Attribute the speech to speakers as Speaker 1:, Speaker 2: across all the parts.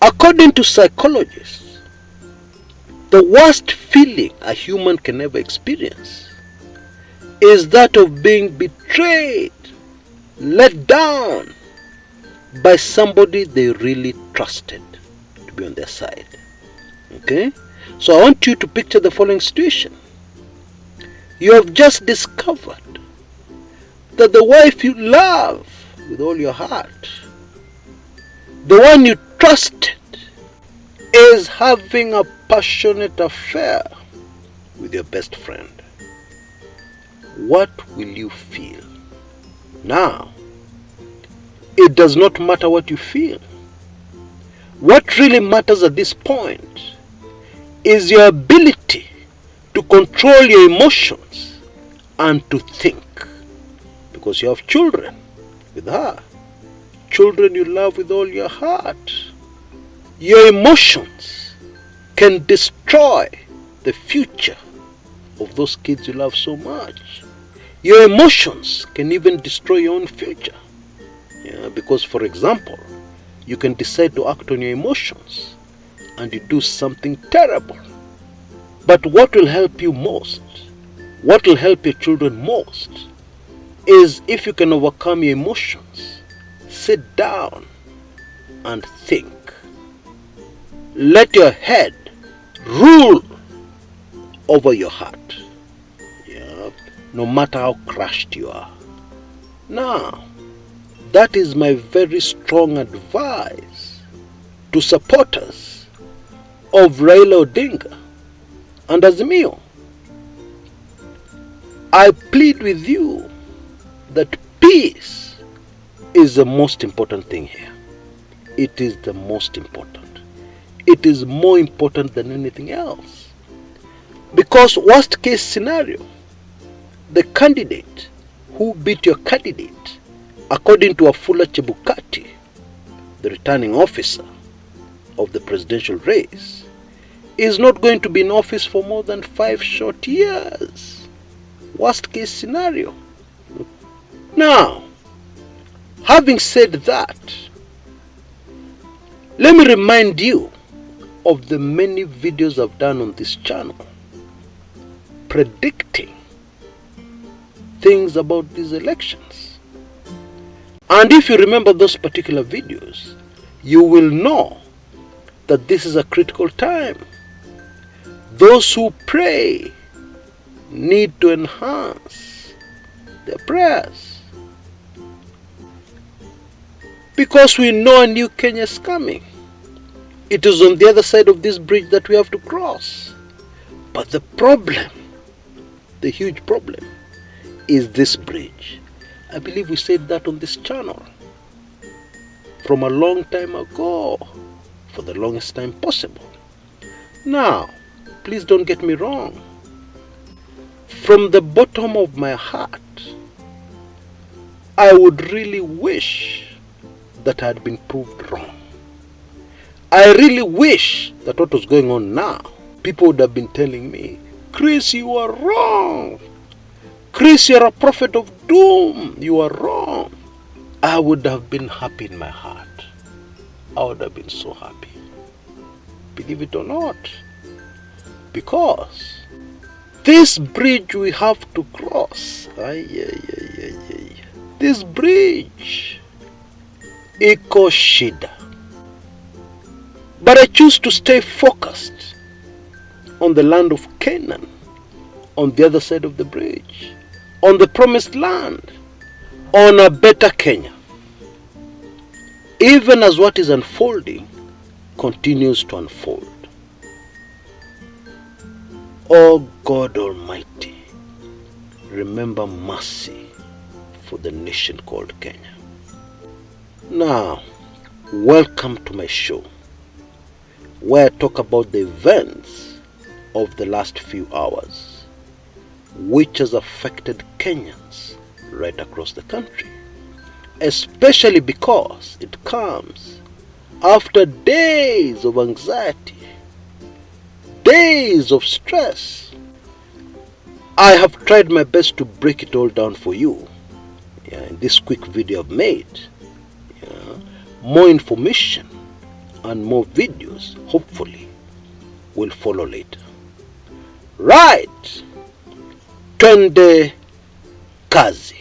Speaker 1: According to psychologists, the worst feeling a human can ever experience is that of being betrayed, let down by somebody they really trusted to be on their side. Okay? So I want you to picture the following situation. You have just discovered that the wife you love with all your heart, the one you trusted, is having a passionate affair with your best friend. What will you feel? Now, it does not matter what you feel. What really matters at this point is your ability to control your emotions and to think. Because you have children with her, children you love with all your heart. Your emotions can destroy the future of those kids you love so much. Your emotions can even destroy your own future. Because, for example, you can decide to act on your emotions and you do something terrible. But what will help you most, what will help your children most, is if you can overcome your emotions, sit down and think. Let your head rule over your heart. No matter how crushed you are. Now, that is my very strong advice to supporters of Raila Odinga and Azimio. I plead with you that peace is the most important thing here. It is the most important. It is more important than anything else. Because worst case scenario, the candidate who beat your candidate, according to Wafula Chebukati, the returning officer of the presidential race, is not going to be in office for more than 5 short years. Worst case scenario. Now, having said that, let me remind you of the many videos I've done on this channel predicting things about these elections. And if you remember those particular videos, you will know that this is a critical time. Those who pray need to enhance their prayers, because we know a new Kenya is coming. It is on the other side of this bridge that we have to cross. But the problem, the huge problem, is this bridge. I believe we said that on this channel from a long time ago, for the longest time possible. Now, please don't get me wrong. From the bottom of my heart, I would really wish that I had been proved wrong. I really wish that what was going on now, people would have been telling me, Chris, you are wrong. Chris, you're a prophet of doom. You are wrong. I would have been happy in my heart. I would have been so happy. Believe it or not. Because this bridge we have to cross. This bridge. Iko shida. But I choose to stay focused on the land of Canaan, on the other side of the bridge, on the promised land, on a better Kenya. Even as what is unfolding continues to unfold. Oh God Almighty, remember mercy for the nation called Kenya. Now, welcome to my show, where I talk about the events of the last few hours, which has affected Kenyans right across the country, especially because it comes after days of anxiety, days of stress. I have tried my best to break it all down for you in this quick video I've made. More information and more videos, hopefully, will follow later. Right, twende kazi.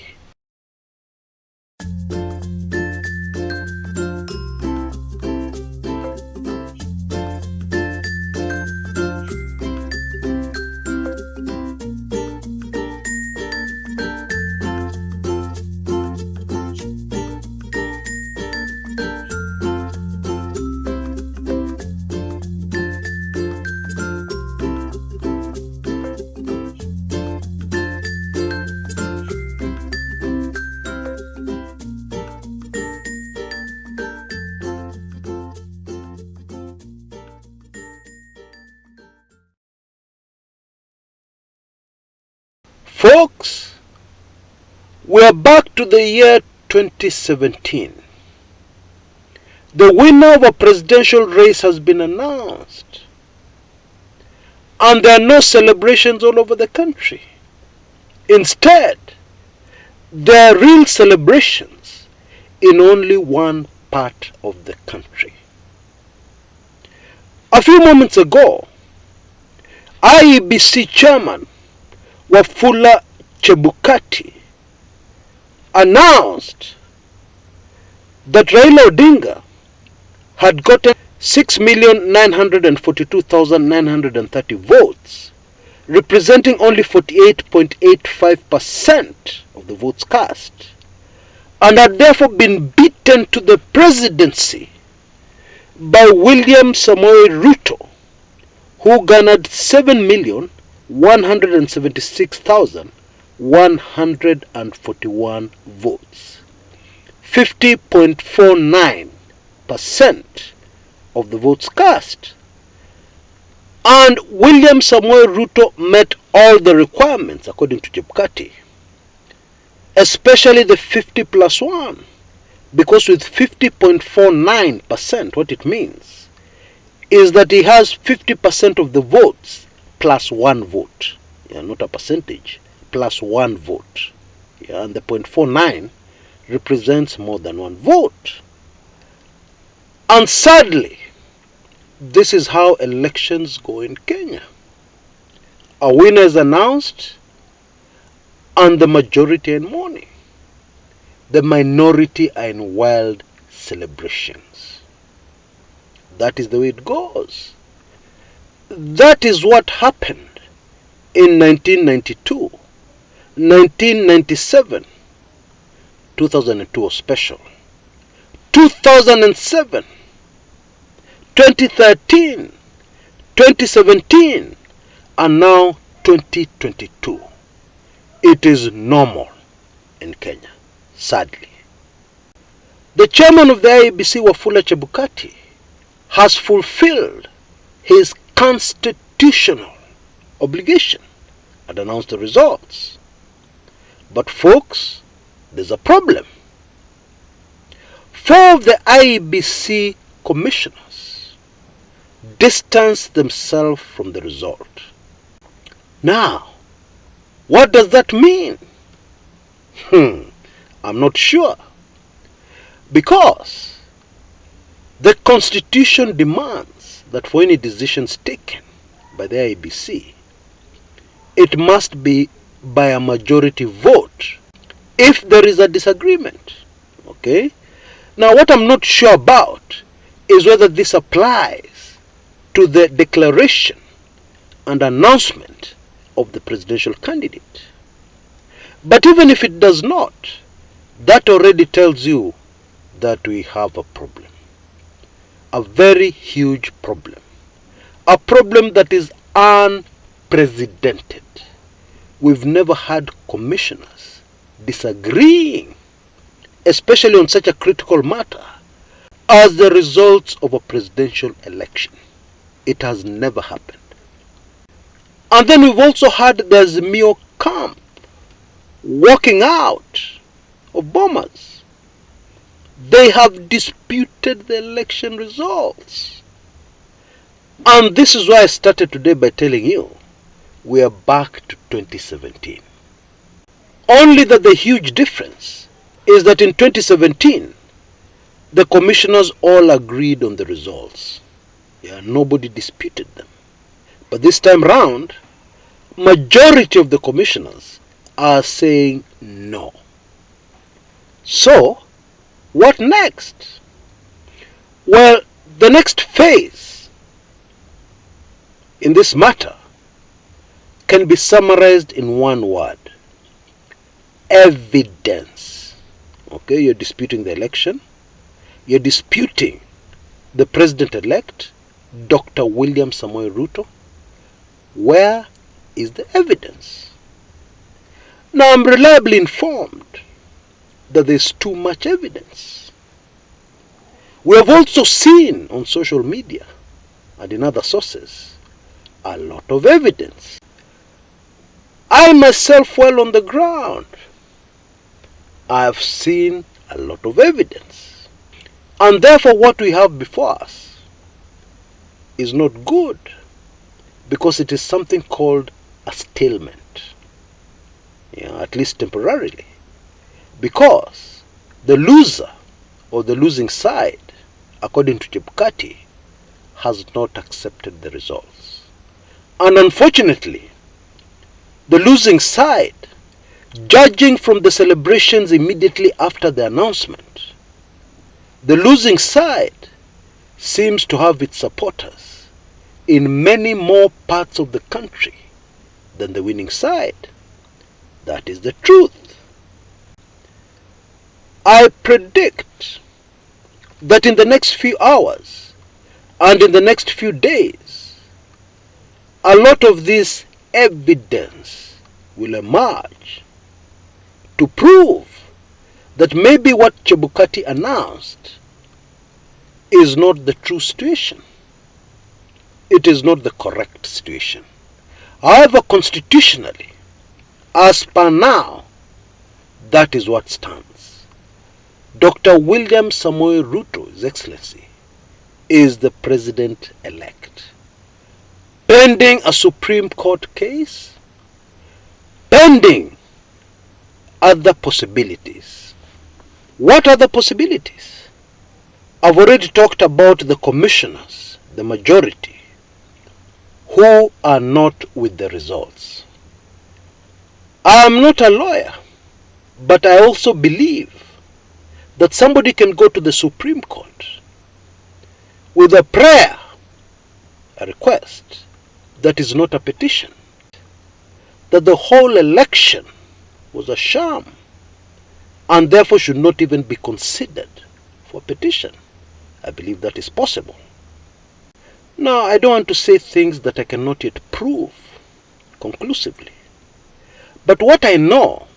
Speaker 1: Folks, we are back to the year 2017. The winner of a presidential race has been announced, and there are no celebrations all over the country. Instead, there are real celebrations in only one part of the country. A few moments ago, IEBC Chairman Wafula Chebukati announced that Raila Odinga had gotten 6,942,930 votes, representing only 48.85% of the votes cast, and had therefore been beaten to the presidency by William Samoei Ruto, who garnered 7,176,141 votes, 50.49% of the votes cast. And William Samoei Ruto met all the requirements according to Chebukati, especially the 50+1, because with 50.49%, what it means is that he has 50% of the votes plus one vote, not a percentage, plus one vote, and the 0.49 represents more than one vote. And sadly, this is how elections go in Kenya. A winner is announced and the majority are in mourning. The minority are in wild celebrations. That is the way it goes. That is what happened in 1992, 1997, 2002 was special, 2007, 2013, 2017, and now 2022. It is normal in Kenya, sadly. The chairman of the IEBC, Wafula Chebukati, has fulfilled his constitutional obligation and announced the results. But folks, there's a problem. 4 of the IEBC commissioners distanced themselves from the result. Now, what does that mean? I'm not sure. Because the Constitution demands that for any decisions taken by the IEBC, it must be by a majority vote if there is a disagreement. Okay? Now, what I'm not sure about is whether this applies to the declaration and announcement of the presidential candidate. But even if it does not, that already tells you that we have a problem. A very huge problem. A problem that is unprecedented. We've never had commissioners disagreeing, especially on such a critical matter as the results of a presidential election. It has never happened. And then we've also had the Azimio camp walking out of Bomas. They have disputed the election results. And this is why I started today by telling you we are back to 2017. Only that the huge difference is that in 2017, the commissioners all agreed on the results. Yeah, nobody disputed them. But this time round, majority of the commissioners are saying no. So, what next? Well, the next phase in this matter can be summarized in one word: evidence. Okay, you're disputing the election. You're disputing the president-elect, Dr. William Samoei Ruto. Where is the evidence? Now, I'm reliably informed that there's too much evidence. We have also seen on social media and in other sources a lot of evidence. I myself, while on the ground, I have seen a lot of evidence. And therefore what we have before us is not good, because it is something called a stalemate. Yeah, at least temporarily. Because the loser or the losing side, according to Chebukati, has not accepted the results. And unfortunately, the losing side, judging from the celebrations immediately after the announcement, the losing side seems to have its supporters in many more parts of the country than the winning side. That is the truth. I predict that in the next few hours and in the next few days, a lot of this evidence will emerge to prove that maybe what Chebukati announced is not the true situation. It is not the correct situation. However, constitutionally, as per now, that is what stands. Dr. William Samoei Ruto, His Excellency, is the president-elect, pending a Supreme Court case, pending other possibilities. What are the possibilities? I've already talked about the commissioners, the majority, who are not with the results. I am not a lawyer, but I also believe that somebody can go to the Supreme Court with a prayer, a request, that is not a petition, that the whole election was a sham and therefore should not even be considered for petition. I believe that is possible. Now, I don't want to say things that I cannot yet prove conclusively. But what I know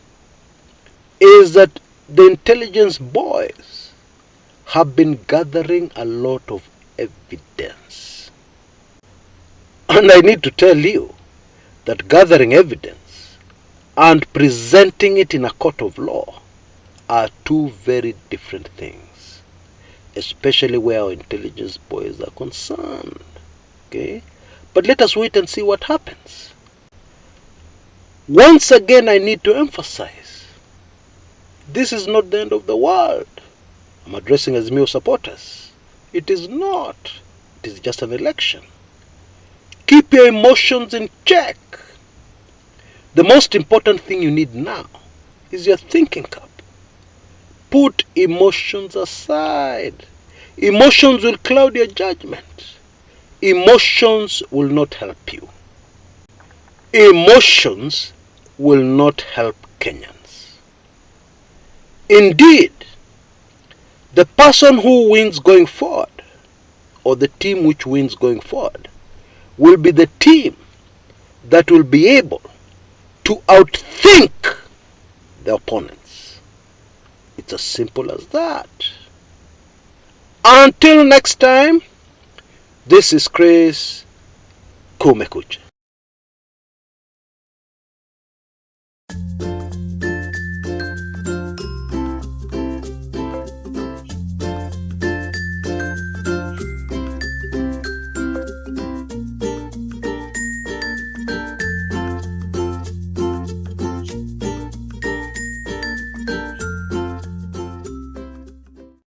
Speaker 1: is that the intelligence boys have been gathering a lot of evidence. And I need to tell you that gathering evidence and presenting it in a court of law are two very different things, especially where our intelligence boys are concerned. Okay? But let us wait and see what happens. Once again, I need to emphasize, this is not the end of the world. I'm addressing Azimio supporters. It is not. It is just an election. Keep your emotions in check. The most important thing you need now is your thinking cap. Put emotions aside. Emotions will cloud your judgment. Emotions will not help you. Emotions will not help Kenyans. Indeed, the person who wins going forward, or the team which wins going forward, will be the team that will be able to outthink the opponents. It's as simple as that. Until next time, this is Kshs. Kumekucha.